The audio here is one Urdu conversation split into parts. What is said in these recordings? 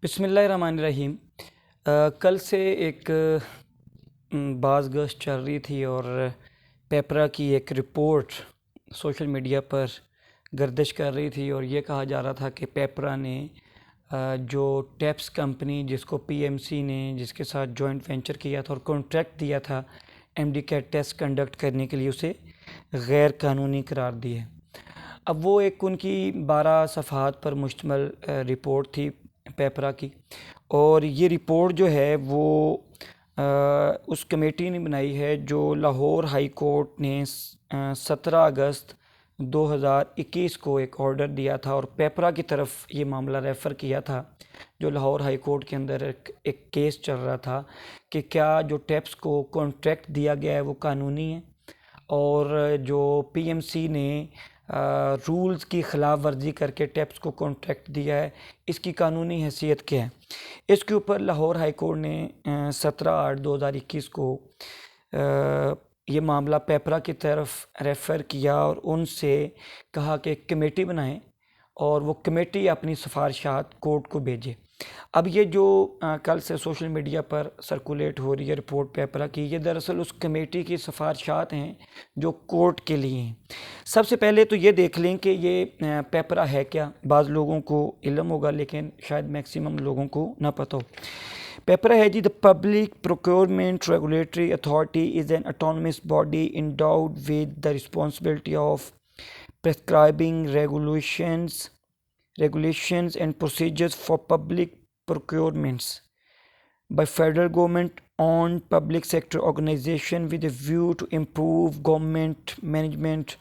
بسم اللہ الرحمن الرحیم۔ کل سے ایک باز گشت چل رہی تھی اور پیپرا کی ایک رپورٹ سوشل میڈیا پر گردش کر رہی تھی اور یہ کہا جا رہا تھا کہ پیپرا نے جو ٹیپس کمپنی جس کو پی ایم سی نے جس کے ساتھ جوائنٹ وینچر کیا تھا اور کانٹریکٹ دیا تھا M D CAT test conduct کرنے کے لیے اسے غیر قانونی قرار دی ہے۔ اب وہ ایک ان کی 12 صفحات پر مشتمل رپورٹ تھی پیپرا کی، اور یہ رپورٹ جو ہے وہ اس کمیٹی نے بنائی ہے جو لاہور ہائی کورٹ نے 17 اگست 2021 کو ایک آرڈر دیا تھا اور پیپرا کی طرف یہ معاملہ ریفر کیا تھا، جو لاہور ہائی کورٹ کے اندر ایک کیس چل رہا تھا کہ کیا جو ٹیپس کو کانٹریکٹ دیا گیا ہے وہ قانونی ہے، اور جو پی ایم سی نے رولز کی خلاف ورزی کر کے ٹیپس کو کانٹریکٹ دیا ہے اس کی قانونی حیثیت کیا ہے۔ اس کے اوپر لاہور ہائی کورٹ نے 17/8/2021 کو یہ معاملہ پیپرا کی طرف ریفر کیا اور ان سے کہا کہ ایک کمیٹی بنائیں اور وہ کمیٹی اپنی سفارشات کورٹ کو بھیجے۔ اب یہ جو کل سے سوشل میڈیا پر سرکولیٹ ہو رہی ہے رپورٹ پیپرا کی، یہ دراصل اس کمیٹی کی سفارشات ہیں جو کورٹ کے لیے ہیں۔ سب سے پہلے تو یہ دیکھ لیں کہ یہ پیپرا ہے کیا۔ بعض لوگوں کو علم ہوگا لیکن شاید میکسیمم لوگوں کو نہ پتہ ہو۔ پیپرا ہے جی، the Public Procurement Regulatory Authority is an autonomous body endowed with the responsibility of prescribing regulations and procedures for public procurements by federal government owned public sector organization with a view to improve government management,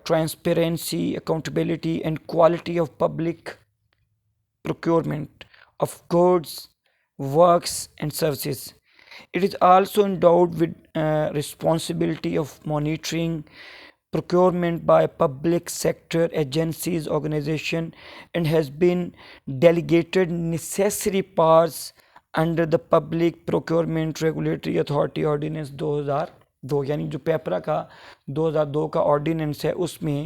transparency, accountability and quality of public procurement of goods, works and services. It is also endowed with responsibility of monitoring procurement by public sector agencies, organization, and has been delegated necessary powers under the Public Procurement Regulatory Authority Ordinance 2002، یعنی جو پیپرا کا 2002 کا آرڈیننس ہے اس میں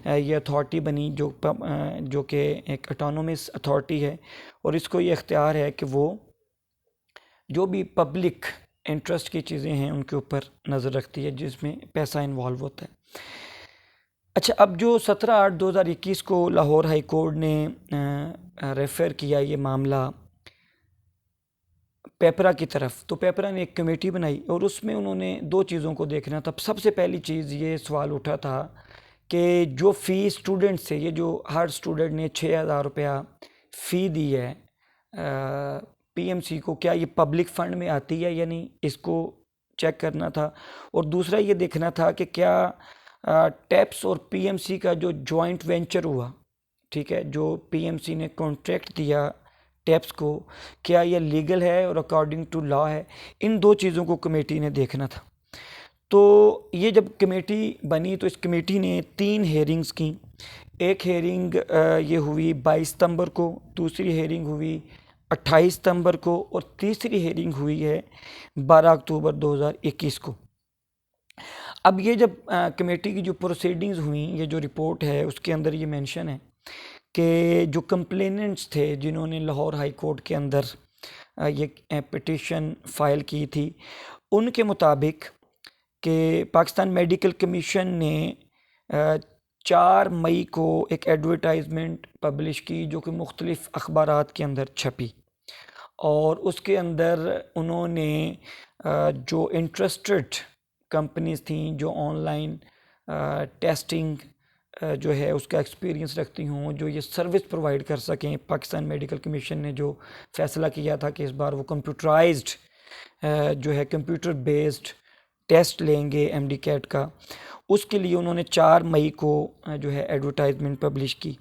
یہ اتھارٹی بنی جو کہ ایک اٹانومس اتھارٹی ہے، اور اس کو یہ اختیار ہے کہ وہ جو بھی پبلک انٹرسٹ کی چیزیں ہیں ان کے اوپر نظر رکھتی ہے جس میں پیسہ انوالو ہوتا ہے۔ اچھا، اب جو 17/8/2021 کو لاہور ہائی کورٹ نے ریفر کیا یہ معاملہ پیپرا کی طرف، تو پیپرا نے ایک کمیٹی بنائی اور اس میں انہوں نے دو چیزوں کو دیکھنا تھا۔ سب سے پہلی چیز یہ سوال اٹھا تھا کہ جو فی اسٹوڈنٹ سے، یہ جو ہر اسٹوڈنٹ نے 6,000 روپیہ فی دی ہے پی ایم سی کو، کیا یہ پبلک فنڈ میں آتی ہے یا نہیں، اس کو چیک کرنا تھا۔ اور دوسرا یہ دیکھنا تھا کہ کیا ٹیپس اور پی ایم سی کا جو جوائنٹ وینچر ہوا، ٹھیک ہے، جو پی ایم سی نے کانٹریکٹ دیا ٹیپس کو، کیا یہ لیگل ہے اور اکارڈنگ ٹو لا ہے۔ ان دو چیزوں کو کمیٹی نے دیکھنا تھا۔ تو یہ جب کمیٹی بنی تو اس کمیٹی نے 3 ہیئرنگز کی۔ ایک ہیئرنگ یہ ہوئی 22 ستمبر کو، دوسری ہیئرنگ ہوئی 28 ستمبر کو، اور تیسری ہیئرنگ ہوئی ہے 12 اکتوبر 2021 کو۔ اب یہ جب کمیٹی کی جو پروسیڈنگز ہوئیں، یہ جو رپورٹ ہے اس کے اندر یہ مینشن ہے کہ جو کمپلیننٹس تھے جنہوں نے لاہور ہائی کورٹ کے اندر یہ پٹیشن فائل کی تھی، ان کے مطابق کہ پاکستان میڈیکل کمیشن نے 4 مئی کو ایک ایڈورٹائزمنٹ پبلش کی جو کہ مختلف اخبارات کے اندر چھپی، اور اس کے اندر انہوں نے جو انٹرسٹڈ کمپنیز تھیں جو آن لائن ٹیسٹنگ جو ہے اس کا ایکسپیرینس رکھتی ہوں، جو یہ سروس پرووائڈ کر سکیں، پاکستان میڈیکل کمیشن نے جو فیصلہ کیا تھا کہ اس بار وہ کمپیوٹرائزڈ جو ہے کمپیوٹر بیسڈ ٹیسٹ لیں گے ایم ڈی کیٹ کا، اس کے لیے انہوں نے 4 مئی کو جو ہے ایڈورٹائزمنٹ پبلش کی،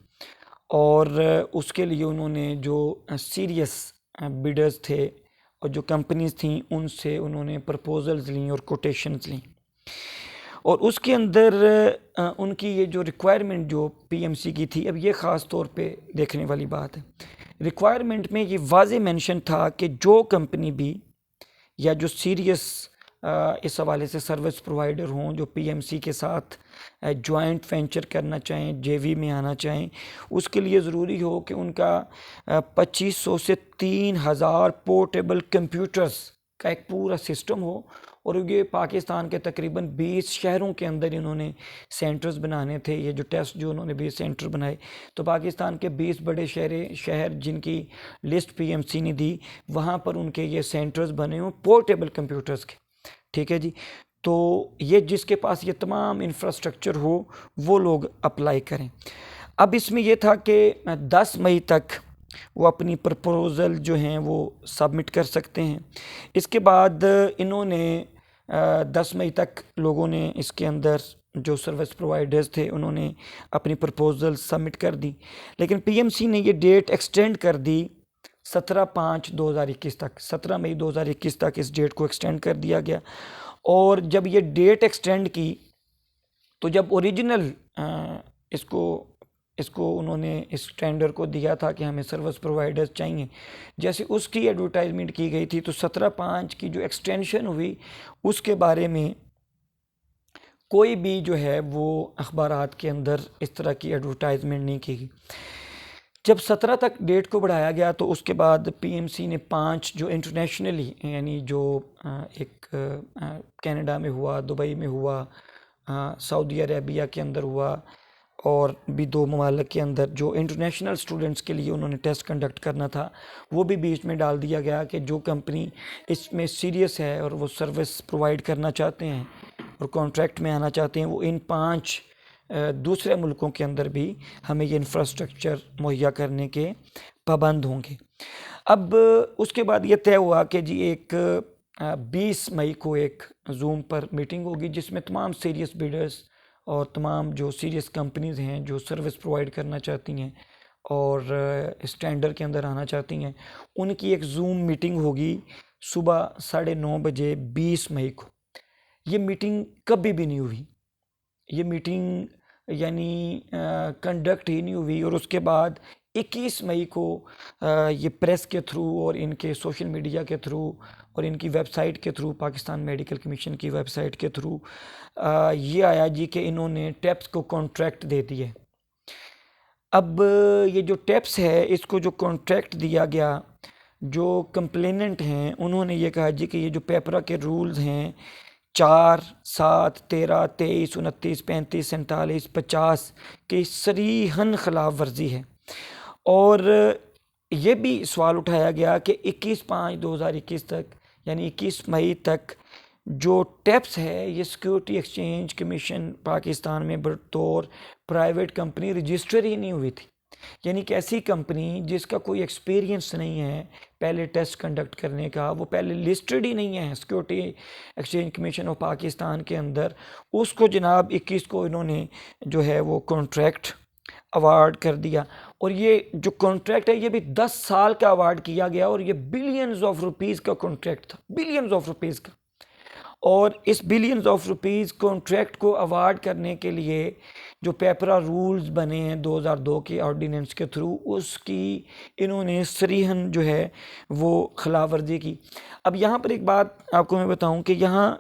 اور اس کے لیے انہوں نے جو سیریس بیڈرز تھے اور جو کمپنیز تھیں ان سے انہوں نے پرپوزلز لیں اور کوٹیشنز لیں، اور اس کے اندر ان کی یہ جو ریکوائرمنٹ جو پی ایم سی کی تھی، اب یہ خاص طور پہ دیکھنے والی بات ہے، ریکوائرمنٹ میں یہ واضح مینشن تھا کہ جو کمپنی بھی یا جو سیریس اس حوالے سے سروس پرووائڈر ہوں جو پی ایم سی کے ساتھ جوائنٹ وینچر کرنا چاہیں، جے وی میں آنا چاہیں، اس کے لیے ضروری ہو کہ ان کا 2500 سے 3000 پورٹیبل کمپیوٹرز کا ایک پورا سسٹم ہو، اور یہ پاکستان کے تقریباً 20 شہروں کے اندر انہوں نے سینٹرز بنانے تھے. یہ جو ٹیسٹ جو انہوں نے 20 سینٹر بنائے، تو پاکستان کے 20 بڑے شہر جن کی لسٹ پی ایم سی نے دی، وہاں پر ان کے یہ سینٹرز بنے ہوں پورٹیبل کمپیوٹرز کے. ٹھیک ہے جی. تو یہ جس کے پاس یہ تمام انفراسٹرکچر ہو وہ لوگ اپلائی کریں. اب اس میں یہ تھا کہ 10 مئی تک وہ اپنی پرپوزل جو ہیں وہ سبمٹ کر سکتے ہیں. اس کے بعد انہوں نے 10 مئی تک لوگوں نے اس کے اندر جو سروس پرووائڈرز تھے انہوں نے اپنی پرپوزل سبمٹ کر دی، لیکن پی ایم سی نے یہ ڈیٹ ایکسٹینڈ کر دی 17/5/2021 تک. 17 مئی 2021 تک اس ڈیٹ کو ایکسٹینڈ کر دیا گیا. اور جب یہ ڈیٹ ایکسٹینڈ کی تو جب اوریجنل اس کو انہوں نے اس ٹینڈر کو دیا تھا کہ ہمیں سروس پرووائڈرز چاہیے، جیسے اس کی ایڈورٹائزمنٹ کی گئی تھی، تو 17/5 کی جو ایکسٹینشن ہوئی اس کے بارے میں کوئی بھی جو ہے وہ اخبارات کے اندر اس طرح کی ایڈورٹائزمنٹ نہیں کی گئی. جب 17 تک ڈیٹ کو بڑھایا گیا تو اس کے بعد پی ایم سی نے 5 جو انٹرنیشنلی، یعنی جو ایک کینیڈا میں ہوا، دبئی میں ہوا، سعودی عربیہ کے اندر ہوا، اور بھی 2 ممالک کے اندر جو انٹرنیشنل اسٹوڈنٹس کے لیے انہوں نے ٹیسٹ کنڈکٹ کرنا تھا، وہ بھی بیچ میں ڈال دیا گیا کہ جو کمپنی اس میں سیریس ہے اور وہ سروس پرووائڈ کرنا چاہتے ہیں اور کانٹریکٹ میں آنا چاہتے ہیں، وہ ان 5 دوسرے ملکوں کے اندر بھی ہمیں یہ انفراسٹرکچر مہیا کرنے کے پابند ہوں گے. اب اس کے بعد یہ طے ہوا کہ جی ایک 20 مئی کو ایک زوم پر میٹنگ ہوگی جس میں تمام سیریس بیڈرز اور تمام جو سیریس کمپنیز ہیں جو سروس پرووائڈ کرنا چاہتی ہیں اور اس ٹینڈر کے اندر آنا چاہتی ہیں، ان کی ایک زوم میٹنگ ہوگی صبح 9:30 بجے 20 مئی کو. یہ میٹنگ کبھی بھی نہیں ہوئی، یہ میٹنگ یعنی کنڈکٹ ہی نہیں ہوئی. اور اس کے بعد 21 مئی کو یہ پریس کے تھرو اور ان کے سوشل میڈیا کے تھرو اور ان کی ویب سائٹ کے تھرو، پاکستان میڈیکل کمیشن کی ویب سائٹ کے تھرو یہ آیا جی کہ انہوں نے ٹیپس کو کانٹریکٹ دے دیے. اب یہ جو ٹیپس ہے اس کو جو کانٹریکٹ دیا گیا، جو کمپلیننٹ ہیں انہوں نے یہ کہا جی کہ یہ جو پیپرا کے رولز ہیں 4, 7, 13, 23, 29, 35, 47, 50 کی صریحاً خلاف ورزی ہے. اور یہ بھی سوال اٹھایا گیا کہ 21/5/2021 تک، یعنی 21 مئی تک جو ٹیپس ہے یہ سیکیورٹی ایکسچینج کمیشن پاکستان میں بطور پرائیویٹ کمپنی رجسٹر ہی نہیں ہوئی تھی. یعنی کہ ایسی کمپنی جس کا کوئی ایکسپیرینس نہیں ہے پہلے ٹیسٹ کنڈکٹ کرنے کا، وہ پہلے لسٹڈ ہی نہیں ہے security exchange commission of Pakistan کے اندر، اس کو جناب 21 کو انہوں نے جو ہے وہ کانٹریکٹ ایوارڈ کر دیا. اور یہ جو کانٹریکٹ ہے یہ بھی 10 سال کا ایوارڈ کیا گیا، اور یہ بلینز آف روپیز کا کانٹریکٹ تھا، بلینز آف روپیز کا. اور اس بلینز آف روپیز کانٹریکٹ کو ایوارڈ کرنے کے لیے جو پیپرا رولز بنے ہیں 2002 کے آرڈیننس کے تھرو، اس کی انہوں نے صریحاً جو ہے وہ خلاف ورزی کی. اب یہاں پر ایک بات آپ کو میں بتاؤں کہ یہاں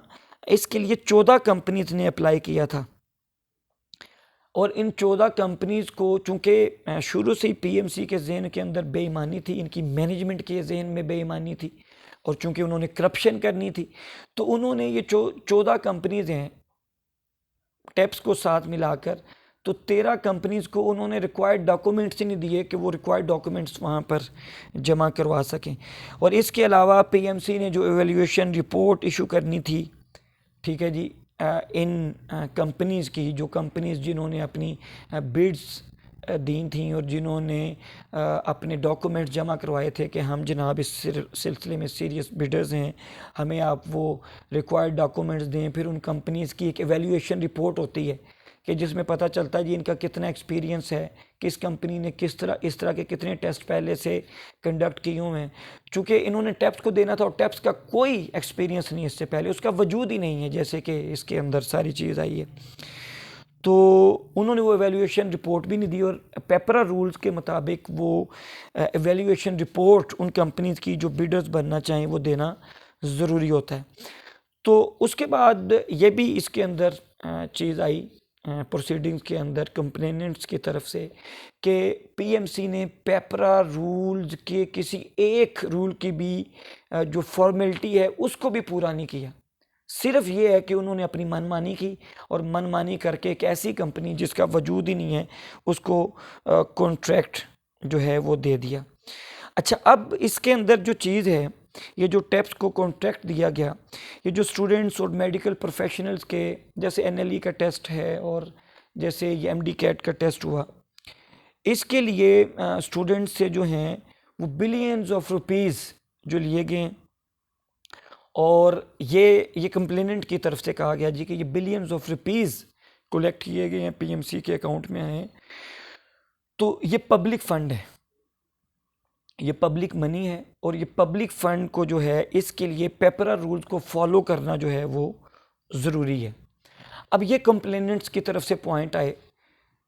اس کے لیے 14 کمپنیز نے اپلائی کیا تھا، اور ان 14 کمپنیز کو چونکہ شروع سے ہی پی ایم سی کے ذہن کے اندر بے ایمانی تھی، ان کی مینجمنٹ کے ذہن میں بے ایمانی تھی، اور چونکہ انہوں نے کرپشن کرنی تھی، تو انہوں نے یہ 14 کمپنیز ہیں ٹیپس کو ساتھ ملا کر، تو 13 کمپنیز کو انہوں نے ریکوائرڈ ڈاکومنٹس ہی نہیں دیے کہ وہ ریکوائرڈ ڈاکومنٹس وہاں پر جمع کروا سکیں. اور اس کے علاوہ پی ایم سی نے جو ایویلیویشن رپورٹ ایشو کرنی تھی، ٹھیک ہے جی، ان کمپنیز کی، جو کمپنیز جنہوں نے اپنی بڈز دی تھیں اور جنہوں نے اپنے ڈاکومنٹ جمع کروائے تھے کہ ہم جناب اس سلسلے میں سیریس بڈرز ہیں، ہمیں آپ وہ ریکوائرڈ ڈاکومنٹس دیں. پھر ان کمپنیز کی ایک ایویلیویشن رپورٹ ہوتی ہے کہ جس میں پتہ چلتا ہے جی ان کا کتنا ایکسپیرینس ہے، کس کمپنی نے اس طرح کے کتنے ٹیسٹ پہلے سے کنڈکٹ کیے ہوئے ہیں. چونکہ انہوں نے ٹیپس کو دینا تھا اور ٹیپس کا کوئی ایکسپیرینس نہیں، اس سے پہلے اس کا وجود ہی نہیں ہے، جیسے کہ اس کے اندر ساری چیز آئی ہے. تو انہوں نے وہ ایویلیویشن رپورٹ بھی نہیں دی، اور پیپرا رولز کے مطابق وہ ایویلیویشن رپورٹ ان کمپنیز کی جو بیڈرز بننا چاہیں وہ دینا ضروری ہوتا ہے. تو اس کے بعد یہ بھی اس کے اندر چیز آئی پروسیڈنگز کے اندر کمپلیننٹس کی طرف سے کہ پی ایم سی نے پیپرا رولز کے کسی ایک رول کی بھی جو فارمیلٹی ہے اس کو بھی پورا نہیں کیا. صرف یہ ہے کہ انہوں نے اپنی من مانی کی اور من مانی کر کے ایک ایسی کمپنی جس کا وجود ہی نہیں ہے اس کو کانٹریکٹ جو ہے وہ دے دیا. اچھا، اب اس کے اندر جو چیز ہے، یہ جو ٹیپس کو کانٹریکٹ دیا گیا، یہ جو اسٹوڈنٹس اور میڈیکل پروفیشنلز کے جیسے این ایل ای کا ٹیسٹ ہے اور جیسے یہ ایم ڈی کیٹ کا ٹیسٹ ہوا، اس کے لیے اسٹوڈنٹس سے جو ہیں وہ بلینز آف روپیز جو لیے گئے ہیں، اور یہ کمپلیننٹ کی طرف سے کہا گیا جی کہ یہ بلینز آف روپیز کولیکٹ کیے گئے ہیں، پی ایم سی کے اکاؤنٹ میں ہیں. تو یہ پبلک فنڈ ہے، یہ پبلک منی ہے، اور یہ پبلک فنڈ کو جو ہے اس کے لیے پیپرا رولز کو فالو کرنا جو ہے وہ ضروری ہے. اب یہ کمپلیننٹس کی طرف سے پوائنٹ آئے.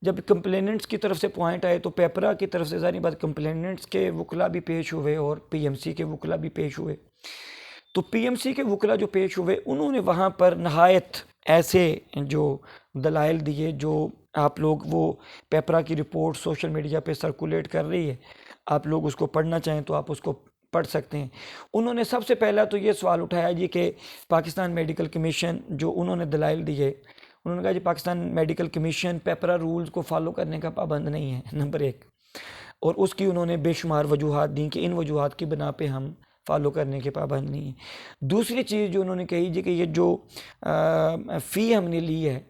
جب کمپلیننٹس کی طرف سے پوائنٹ آئے تو پیپرا کی طرف سے ظاہر بات کمپلیننٹس کے وکلا بھی پیش ہوئے اور پی ایم سی کے وکلا بھی پیش ہوئے. تو پی ایم سی کے وکلا جو پیش ہوئے انہوں نے وہاں پر نہایت ایسے جو دلائل دیے جو آپ لوگ وہ پیپرا کی رپورٹ سوشل میڈیا پہ سرکولیٹ کر رہی ہے، آپ لوگ اس کو پڑھنا چاہیں تو آپ اس کو پڑھ سکتے ہیں. انہوں نے سب سے پہلا تو یہ سوال اٹھایا جی کہ پاکستان میڈیکل کمیشن جو انہوں نے دلائل دیے، انہوں نے کہا جی Pakistan medical commission PPRA rules کو فالو کرنے کا پابند نہیں ہے، نمبر ایک. اور اس کی انہوں نے بے شمار وجوہات دیں کہ ان وجوہات کی بنا پہ ہم فالو کرنے کے پابند نہیں ہیں. دوسری چیز جو انہوں نے کہی جی کہ یہ جو فی ہم نے لی ہے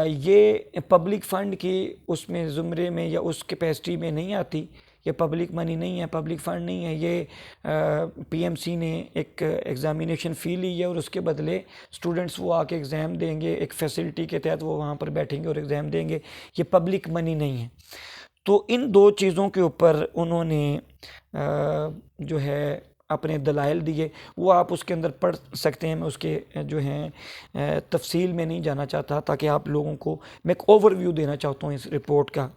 یہ پبلک فنڈ کی اس میں زمرے میں یا اس کیپیسٹی میں نہیں آتی، یہ پبلک منی نہیں ہے، پبلک فنڈ نہیں ہے. یہ پی ایم سی نے ایک ایگزامینیشن فی لی ہے اور اس کے بدلے اسٹوڈنٹس وہ آ کے ایگزام دیں گے، ایک فیسلٹی کے تحت وہ وہاں پر بیٹھیں گے اور ایگزام دیں گے. یہ پبلک منی نہیں ہے. تو ان دو چیزوں کے اوپر انہوں نے جو ہے اپنے دلائل دیے، وہ آپ اس کے اندر پڑھ سکتے ہیں. میں اس کے جو ہیں تفصیل میں نہیں جانا چاہتا تاکہ آپ لوگوں کو میں ایک اوور ویو دینا چاہتا ہوں اس رپورٹ کا.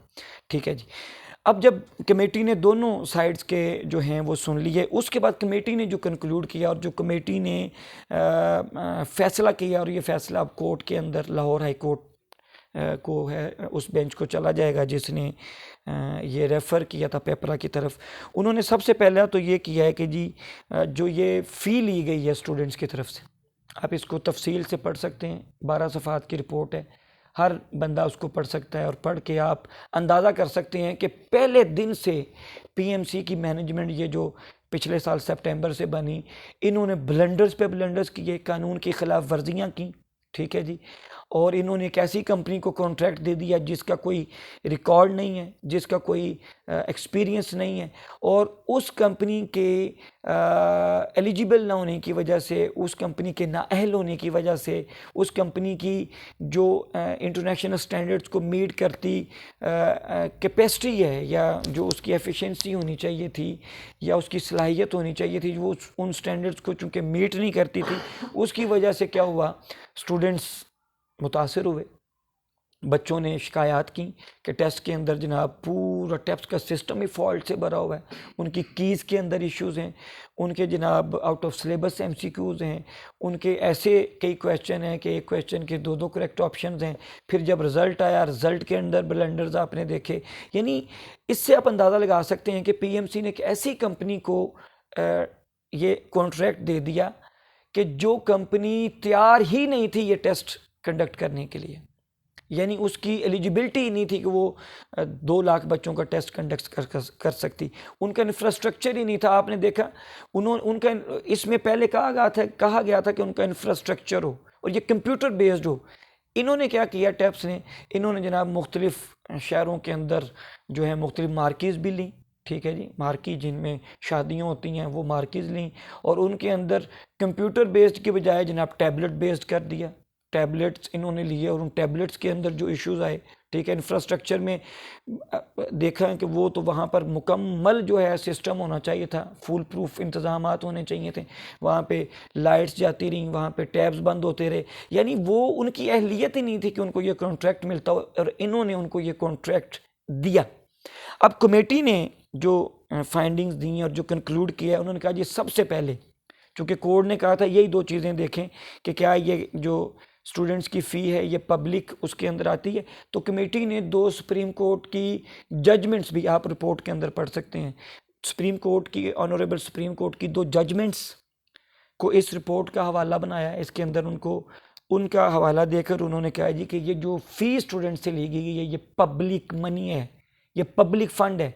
ٹھیک ہے جی. اب جب کمیٹی نے دونوں سائڈز کے جو ہیں وہ سن لیے، اس کے بعد کمیٹی نے جو کنکلوڈ کیا اور جو کمیٹی نے فیصلہ کیا، اور یہ فیصلہ اب کورٹ کے اندر لاہور ہائی کورٹ کو ہے، اس بینچ کو چلا جائے گا جس نے یہ ریفر کیا تھا پیپرا کی طرف. انہوں نے سب سے پہلا تو یہ کیا ہے کہ جی جو یہ فی لی گئی ہے اسٹوڈنٹس کی طرف سے، آپ اس کو تفصیل سے پڑھ سکتے ہیں، 12 صفحات کی رپورٹ ہے، ہر بندہ اس کو پڑھ سکتا ہے اور پڑھ کے آپ اندازہ کر سکتے ہیں کہ پہلے دن سے پی ایم سی کی مینجمنٹ یہ جو پچھلے سال سپٹمبر سے بنی، انہوں نے بلنڈرز پہ بلنڈرز کیے، قانون کی خلاف ورزیاں کی. ٹھیک ہے جی. اور انہوں نے ایک ایسی کمپنی کو کانٹریکٹ دے دیا جس کا کوئی ریکارڈ نہیں ہے، جس کا کوئی ایکسپیرینس نہیں ہے، اور اس کمپنی کے ایلیجیبل نہ ہونے کی وجہ سے، اس کمپنی کے نااہل ہونے کی وجہ سے، اس کمپنی کی جو انٹرنیشنل سٹینڈرڈز کو میٹ کرتی کیپیسٹی ہے، یا جو اس کی ایفیشنسی ہونی چاہیے تھی یا اس کی صلاحیت ہونی چاہیے تھی، وہ ان سٹینڈرڈز کو چونکہ میٹ نہیں کرتی تھی، اس کی وجہ سے کیا ہوا، اسٹوڈنٹس متاثر ہوئے. بچوں نے شکایات کی کہ ٹیسٹ کے اندر جناب پورا ٹیسٹ کا سسٹم ہی فالٹ سے بھرا ہوا ہے، ان کی کیز کے اندر ایشوز ہیں، ان کے جناب out of syllabus M C Qs ہیں، ان کے ایسے کئی کویشچن ہیں کہ ایک کویشچن کے دو کریکٹ آپشنز ہیں. پھر جب رزلٹ آیا، رزلٹ کے اندر بلنڈرز آپ نے دیکھے. یعنی اس سے آپ اندازہ لگا سکتے ہیں کہ پی ایم سی نے ایک ایسی کمپنی کو یہ کانٹریکٹ دے دیا کہ جو کمپنی تیار ہی نہیں تھی یہ ٹیسٹ کنڈکٹ کرنے کے لیے. یعنی اس کی ایلیجیبلٹی نہیں تھی کہ وہ 2 لاکھ بچوں کا ٹیسٹ کنڈکٹ کر سکتی. ان کا انفراسٹرکچر ہی نہیں تھا. آپ نے دیکھا ان کا اس میں پہلے کہا گیا تھا کہ ان کا انفراسٹرکچر ہو اور یہ کمپیوٹر بیسڈ ہو. انہوں نے کیا کیا ٹیپس نے، انہوں نے جناب مختلف شہروں کے اندر جو ہے مختلف مارکیز بھی لیں. ٹھیک ہے جی. مارکی جن میں شادیاں ہوتی ہیں وہ مارکیز لیں، اور ان کے اندر کمپیوٹر بیسڈ کے بجائے جناب ٹیبلٹ بیسڈ کر دیا. ٹیبلٹس انہوں نے لیے اور ان ٹیبلٹس کے اندر جو ایشوز آئے، ٹھیک ہے، انفراسٹرکچر میں دیکھا ہے کہ وہ تو وہاں پر مکمل جو ہے سسٹم ہونا چاہیے تھا، فول پروف انتظامات ہونے چاہیے تھے. وہاں پہ لائٹس جاتی رہیں، وہاں پہ ٹیبز بند ہوتے رہے. یعنی وہ ان کی اہلیت ہی نہیں تھی کہ ان کو یہ کانٹریکٹ ملتا ہو، اور انہوں نے ان کو یہ کانٹریکٹ دیا. اب کمیٹی نے جو فائنڈنگز دیں اور جو کنکلوڈ کیا انہوں نے کہا جی سب سے پہلے چونکہ کورٹ نے کہا تھا یہی 2 چیزیں دیکھیں کہ کیا یہ جو اسٹوڈنٹس کی فی ہے یہ پبلک اس کے اندر آتی ہے. تو کمیٹی نے 2 سپریم کورٹ کی ججمنٹس بھی آپ رپورٹ کے اندر پڑھ سکتے ہیں. سپریم کورٹ کی آنریبل سپریم کورٹ کی 2 ججمنٹس کو اس رپورٹ کا حوالہ بنایا. اس کے اندر ان کا حوالہ دے کر انہوں نے کہا جی کہ یہ جو فی اسٹوڈنٹ سے لی گئی ہے یہ پبلک منی ہے, یہ پبلک فنڈ ہے,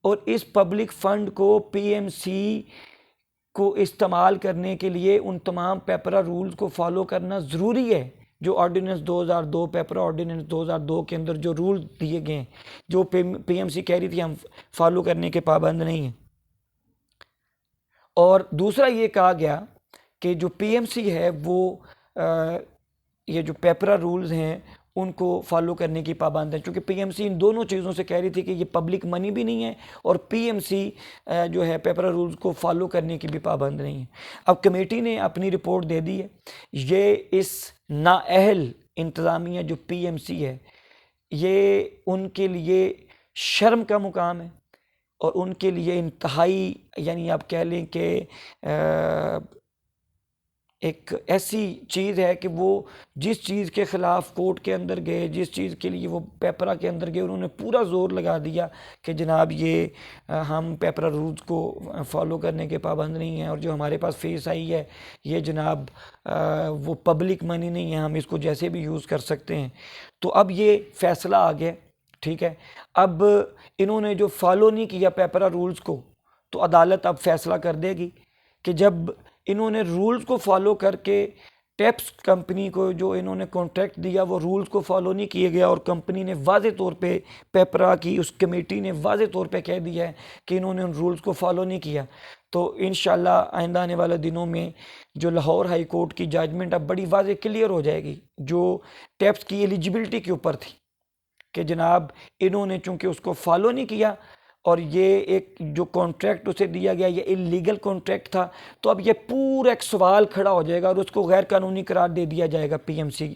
اور اس پبلک فنڈ کو پی ایم سی کو استعمال کرنے کے لیے ان تمام پیپرا رولز کو فالو کرنا ضروری ہے جو آرڈیننس 2002 پیپرا آرڈیننس 2002 کے اندر جو رول دیے گئے ہیں, جو پی ایم سی کہہ رہی تھی ہم فالو کرنے کے پابند نہیں ہیں. اور دوسرا یہ کہا گیا کہ جو پی ایم سی ہے وہ یہ جو پیپرا رولز ہیں ان کو فالو کرنے کی پابند ہے, چونکہ پی ایم سی ان دونوں چیزوں سے کہہ رہی تھی کہ یہ پبلک منی بھی نہیں ہے اور پی ایم سی جو ہے پیپرا رولز کو فالو کرنے کی بھی پابند نہیں ہے. اب کمیٹی نے اپنی رپورٹ دے دی ہے. یہ اس نااہل انتظامیہ جو پی ایم سی ہے یہ ان کے لیے شرم کا مقام ہے اور ان کے لیے انتہائی یعنی آپ کہہ لیں کہ ایک ایسی چیز ہے کہ وہ جس چیز کے خلاف کورٹ کے اندر گئے, جس چیز کے لیے وہ پیپرا کے اندر گئے, انہوں نے پورا زور لگا دیا کہ جناب یہ ہم پیپرا رولز کو فالو کرنے کے پابند نہیں ہیں, اور جو ہمارے پاس فیس آئی ہے یہ جناب وہ پبلک منی نہیں ہے, ہم اس کو جیسے بھی یوز کر سکتے ہیں. تو اب یہ فیصلہ آ گیا, ٹھیک ہے. اب انہوں نے جو فالو نہیں کیا پیپرا رولز کو تو عدالت اب فیصلہ کر دے گی کہ جب انہوں نے رولز کو فالو کر کے ٹیپس کمپنی کو جو انہوں نے کانٹریکٹ دیا وہ رولز کو فالو نہیں کیے گیا, اور کمپنی نے واضح طور پہ پیپرا کی اس کمیٹی نے واضح طور پہ کہہ دیا ہے کہ انہوں نے ان رولز کو فالو نہیں کیا, تو انشاءاللہ آئندہ آنے والے دنوں میں جو لاہور ہائی کورٹ کی ججمنٹ اب بڑی واضح کلیئر ہو جائے گی جو ٹیپس کی ایلیجبلٹی کے اوپر تھی کہ جناب انہوں نے چونکہ اس کو فالو نہیں کیا اور یہ ایک جو کانٹریکٹ اسے دیا گیا یہ اللیگل کانٹریکٹ تھا, تو اب یہ پورا ایک سوال کھڑا ہو جائے گا اور اس کو غیر قانونی قرار دے دیا جائے گا. پی ایم سی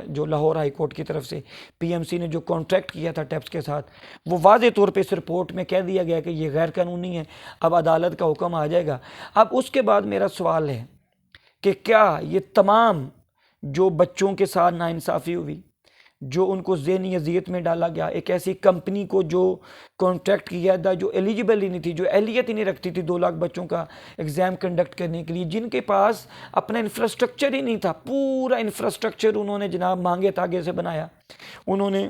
جو لاہور ہائی کورٹ کی طرف سے پی ایم سی نے جو کانٹریکٹ کیا تھا ٹیپس کے ساتھ وہ واضح طور پہ اس رپورٹ میں کہہ دیا گیا کہ یہ غیر قانونی ہے. اب عدالت کا حکم آ جائے گا. اب اس کے بعد میرا سوال ہے کہ کیا یہ تمام جو بچوں کے ساتھ ناانصافی ہوئی, جو ان کو ذہنی اذیت میں ڈالا گیا, ایک ایسی کمپنی کو جو کانٹریکٹ کیا تھا جو ایلیجبل ہی نہیں تھی, جو اہلیت ہی نہیں رکھتی تھی 2 لاکھ بچوں کا ایگزام کنڈکٹ کرنے کے لیے, جن کے پاس اپنا انفراسٹرکچر ہی نہیں تھا, پورا انفراسٹرکچر انہوں نے جناب مانگے تاگے سے بنایا. انہوں نے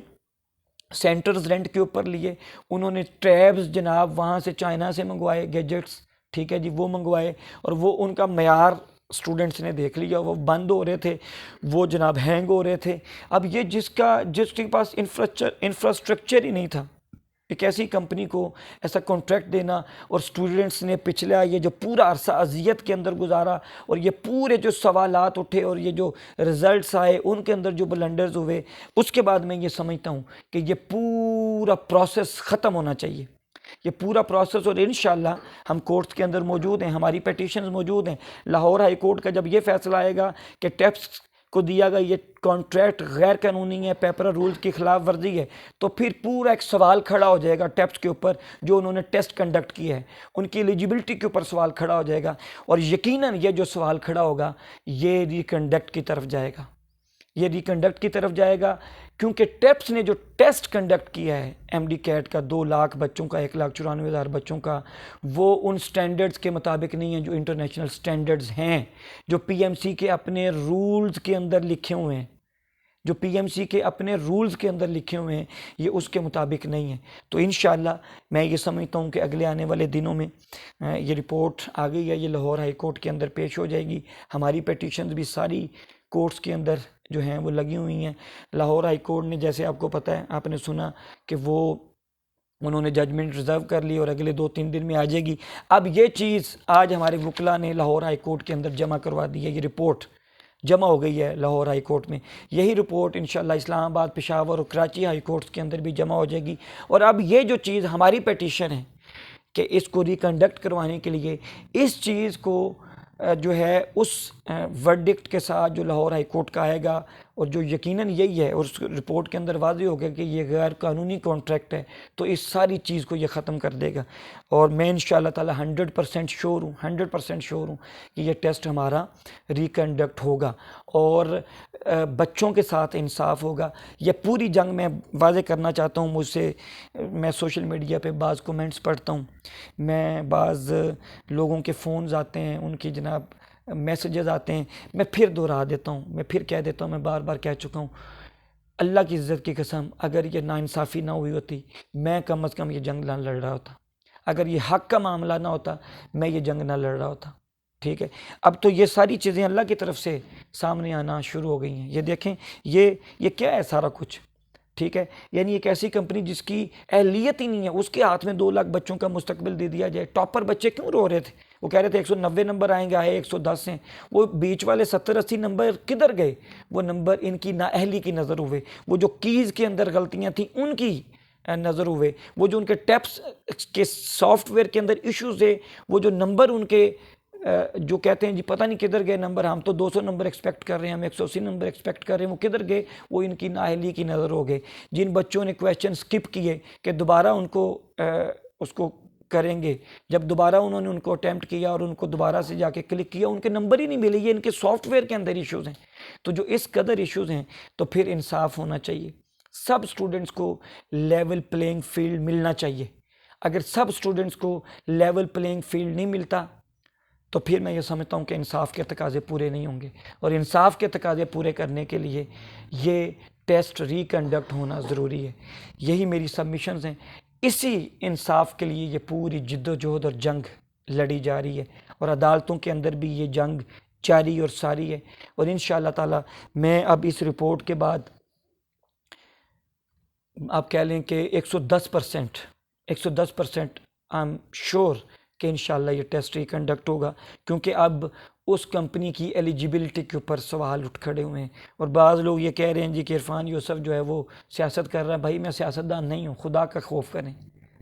سینٹرز رینٹ کے اوپر لیے, انہوں نے ٹیبز جناب وہاں سے چائنا سے منگوائے, گیجٹس, ٹھیک ہے جی, وہ منگوائے, اور وہ ان کا معیار اسٹوڈنٹس نے دیکھ لیا, وہ بند ہو رہے تھے, وہ جناب ہینگ ہو رہے تھے. اب یہ جس کے پاس انفراسٹرکچر ہی نہیں تھا, ایک ایسی کمپنی کو ایسا کانٹریکٹ دینا, اور اسٹوڈنٹس نے پچھلا یہ جو پورا عرصہ اذیت کے اندر گزارا اور یہ پورے جو سوالات اٹھے اور یہ جو رزلٹس آئے ان کے اندر جو بلنڈرز ہوئے, اس کے بعد میں یہ سمجھتا ہوں کہ یہ پورا پروسیس ختم ہونا چاہیے, یہ پورا پروسیس. اور انشاءاللہ ہم کورٹس کے اندر موجود ہیں, ہماری پیٹیشنز موجود ہیں. لاہور ہائی کورٹ کا جب یہ فیصلہ آئے گا کہ ٹیپس کو دیا گیا یہ کانٹریکٹ غیر قانونی ہے, پیپرا رولز کی خلاف ورزی ہے, تو پھر پورا ایک سوال کھڑا ہو جائے گا ٹیپس کے اوپر جو انہوں نے ٹیسٹ کنڈکٹ کیا ہے, ان کی ایلیجبلٹی کے اوپر سوال کھڑا ہو جائے گا, اور یقیناً یہ جو سوال کھڑا ہوگا یہ ریکنڈکٹ کی طرف جائے گا, یہ ریکنڈکٹ کی طرف جائے گا, کیونکہ ٹیپس نے جو ٹیسٹ کنڈکٹ کیا ہے ایم ڈی کیٹ کا 2 لاکھ بچوں کا, 1,94,000 بچوں کا, وہ ان سٹینڈرڈز کے مطابق نہیں ہے جو انٹرنیشنل سٹینڈرڈز ہیں, جو پی ایم سی کے اپنے رولز کے اندر لکھے ہوئے ہیں, جو پی ایم سی کے اپنے رولز کے اندر لکھے ہوئے ہیں یہ اس کے مطابق نہیں ہے. تو انشاءاللہ میں یہ سمجھتا ہوں کہ اگلے آنے والے دنوں میں یہ رپورٹ آ گئی ہے, یہ لاہور ہائی کورٹ کے اندر پیش ہو جائے گی. ہماری پیٹیشنز بھی ساری کورٹس کے اندر جو ہیں وہ لگی ہوئی ہیں. لاہور ہائی کورٹ نے جیسے آپ کو پتہ ہے, آپ نے سنا کہ انہوں نے ججمنٹ ریزرو کر لی اور اگلے 2-3 دن میں آ جائے گی. اب یہ چیز آج ہمارے وکلا نے لاہور ہائی کورٹ کے اندر جمع کروا دی ہے, یہ رپورٹ جمع ہو گئی ہے لاہور ہائی کورٹ میں. یہی رپورٹ انشاءاللہ اسلام آباد, پشاور اور کراچی ہائی کورٹس کے اندر بھی جمع ہو جائے گی. اور اب یہ جو چیز ہماری پیٹیشن ہے کہ اس کو ریکنڈکٹ کروانے کے لیے اس چیز کو جو ہے اس ورڈکٹ کے ساتھ جو لاہور ہائی کورٹ کا آئے گا، اور جو یقیناً یہی ہے، اور اس رپورٹ کے اندر واضح ہو گیا کہ یہ غیر قانونی کانٹریکٹ ہے، تو اس ساری چیز کو یہ ختم کر دے گا۔ اور میں انشاءاللہ تعالی 100% شیور ہوں، 100% شیور ہوں کہ یہ ٹیسٹ ہمارا ریکنڈکٹ ہوگا، اور بچوں کے ساتھ انصاف ہوگا۔ یہ پوری جنگ میں واضح کرنا چاہتا ہوں، میں سوشل میڈیا پہ بعض کومنٹس پڑھتا ہوں، میں بعض لوگوں کے فونز آتے ہیں، ان کی جناب میسیجز آتے ہیں، میں پھر دہرا دیتا ہوں، میں پھر کہہ دیتا ہوں، میں بار بار کہہ چکا ہوں، اللہ کی عزت کی قسم، اگر یہ ناانصافی نہ ہوئی ہوتی، میں کم از کم یہ جنگ نہ لڑ رہا ہوتا۔ اگر یہ حق کا معاملہ نہ ہوتا، میں یہ جنگ نہ لڑ رہا ہوتا۔ ٹھیک ہے، اب تو یہ ساری چیزیں اللہ کی طرف سے سامنے آنا شروع ہو گئی ہیں۔ یہ دیکھیں، یہ کیا ہے سارا کچھ، ٹھیک ہے، یعنی ایک ایسی کمپنی جس کی اہلیت ہی نہیں ہے، اس کے ہاتھ میں 2 لاکھ بچوں کا مستقبل دے دیا جائے۔ ٹاپر بچے کیوں رو رہے تھے؟ وہ کہہ رہے تھے 190 نمبر آئیں گے، آئے 110 ہیں، وہ بیچ والے 70-80 نمبر کدھر گئے؟ وہ نمبر ان کی نااہلی کی نظر ہوئے، وہ جو کیز کے اندر غلطیاں تھیں ان کی نظر ہوئے، وہ جو ان کے ٹیپس کے سافٹ ویئر کے اندر ایشوز ہے، وہ جو نمبر ان کے جو کہتے ہیں جی پتہ نہیں کدھر گئے نمبر، ہم تو 200 نمبر ایکسپیکٹ کر رہے ہیں، ہم 180 نمبر ایکسپیکٹ کر رہے ہیں، وہ کدھر گئے؟ وہ ان کی نااہلی کی نظر ہو گئے۔ جن بچوں نے کویسچن سکپ کیے کہ دوبارہ ان کو اس کو کریں گے، جب دوبارہ انہوں نے ان کو اٹیمپٹ کیا اور ان کو دوبارہ سے جا کے کلک کیا، ان کے نمبر ہی نہیں ملے۔ یہ ان کے سافٹ ویئر کے اندر ایشوز ہیں۔ تو جو اس قدر ایشوز ہیں، تو پھر انصاف ہونا چاہیے، سب سٹوڈنٹس کو لیول پلینگ فیلڈ ملنا چاہیے۔ اگر سب سٹوڈنٹس کو لیول پلینگ فیلڈ نہیں ملتا، تو پھر میں یہ سمجھتا ہوں کہ انصاف کے تقاضے پورے نہیں ہوں گے، اور انصاف کے تقاضے پورے کرنے کے لیے یہ ٹیسٹ ریکنڈکٹ ہونا ضروری ہے۔ یہی میری سبمیشنز ہیں، اسی انصاف کے لیے یہ پوری جد و جہد اور جنگ لڑی جا رہی ہے، اور عدالتوں کے اندر بھی یہ جنگ جاری اور ساری ہے۔ اور انشاءاللہ تعالی میں اب اس رپورٹ کے بعد آپ کہہ لیں کہ 110% آئی ایم شور کہ انشاءاللہ یہ ٹیسٹ ریکنڈکٹ ہوگا، کیونکہ اب اس کمپنی کی ایلیجیبلٹی کے اوپر سوال اٹھ کھڑے ہوئے ہیں۔ اور بعض لوگ یہ کہہ رہے ہیں جی کہ عرفان یوسف جو ہے وہ سیاست کر رہا ہے۔ بھائی میں سیاستدان نہیں ہوں، خدا کا خوف کریں،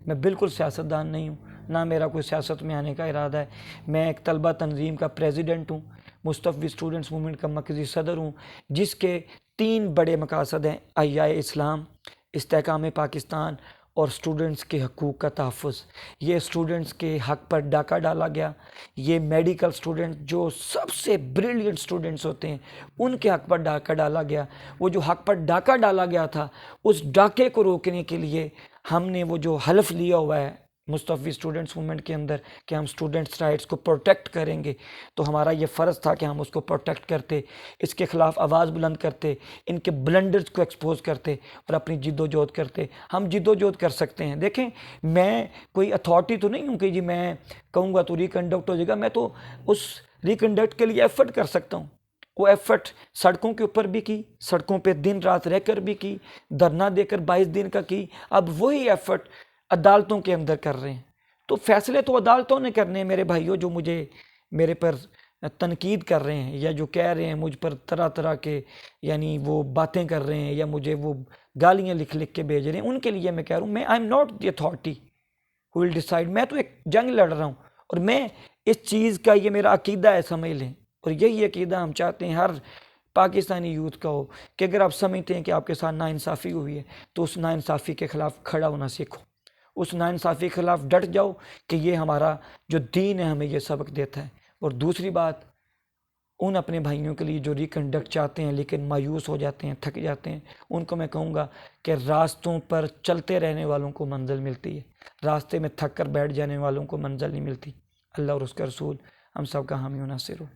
میں بالکل سیاستدان نہیں ہوں، نہ میرا کوئی سیاست میں آنے کا ارادہ ہے۔ میں ایک طلبہ تنظیم کا پریزیڈنٹ ہوں، مستفی اسٹوڈنٹس موومنٹ کا مرکزی صدر ہوں، جس کے 3 بڑے مقاصد ہیں: احیاء اسلام، استحکام پاکستان اور سٹوڈنٹس کے حقوق کا تحفظ۔ یہ سٹوڈنٹس کے حق پر ڈاکہ ڈالا گیا، یہ میڈیکل سٹوڈنٹ جو سب سے بریلینٹ سٹوڈنٹس ہوتے ہیں ان کے حق پر ڈاکہ ڈالا گیا۔ وہ جو حق پر ڈاکہ ڈالا گیا تھا، اس ڈاکے کو روکنے کے لیے ہم نے وہ جو حلف لیا ہوا ہے مستفی اسٹوڈنٹس موومنٹ کے اندر کہ ہم اسٹوڈنٹس رائٹس کو پروٹیکٹ کریں گے، تو ہمارا یہ فرض تھا کہ ہم اس کو پروٹیکٹ کرتے، اس کے خلاف آواز بلند کرتے، ان کے بلنڈرز کو ایکسپوز کرتے اور اپنی جد و جہد کرتے۔ ہم جد و جہد کر سکتے ہیں۔ دیکھیں، میں کوئی اتھارٹی تو نہیں ہوں کہ جی میں کہوں گا تو ریکنڈکٹ ہو جائے گا، میں تو اس ریکنڈکٹ کے لیے ایفرٹ کر سکتا ہوں۔ وہ ایفرٹ سڑکوں کے اوپر بھی کی، سڑکوں پہ دن رات رہ کر بھی کی، دھرنا دے کر 22 دن کا کی، اب وہی ایفرٹ عدالتوں کے اندر کر رہے ہیں۔ تو فیصلے تو عدالتوں نے کرنے ہیں میرے بھائیوں، جو میرے پر تنقید کر رہے ہیں یا جو کہہ رہے ہیں مجھ پر طرح طرح کے یعنی وہ باتیں کر رہے ہیں یا مجھے وہ گالیاں لکھ کے بھیج رہے ہیں، ان کے لیے میں کہہ رہا ہوں میں I am not the authority who will decide. میں تو ایک جنگ لڑ رہا ہوں، اور میں اس چیز کا یہ میرا عقیدہ ہے، سمجھ لیں، اور یہی عقیدہ ہم چاہتے ہیں ہر پاکستانی یوتھ کا ہو کہ اگر آپ سمجھتے ہیں کہ آپ کے ساتھ ناانصافی ہوئی ہے تو اس ناانصافی کے خلاف کھڑا ہونا سیکھو، اس ناانصافی کے خلاف ڈٹ جاؤ کہ یہ ہمارا جو دین ہے ہمیں یہ سبق دیتا ہے۔ اور دوسری بات، ان اپنے بھائیوں کے لیے جو ریکنڈکٹ چاہتے ہیں لیکن مایوس ہو جاتے ہیں، تھک جاتے ہیں، ان کو میں کہوں گا کہ راستوں پر چلتے رہنے والوں کو منزل ملتی ہے، راستے میں تھک کر بیٹھ جانے والوں کو منزل نہیں ملتی۔ اللہ اور اس کا رسول ہم سب کا حامی و ناصر ہو۔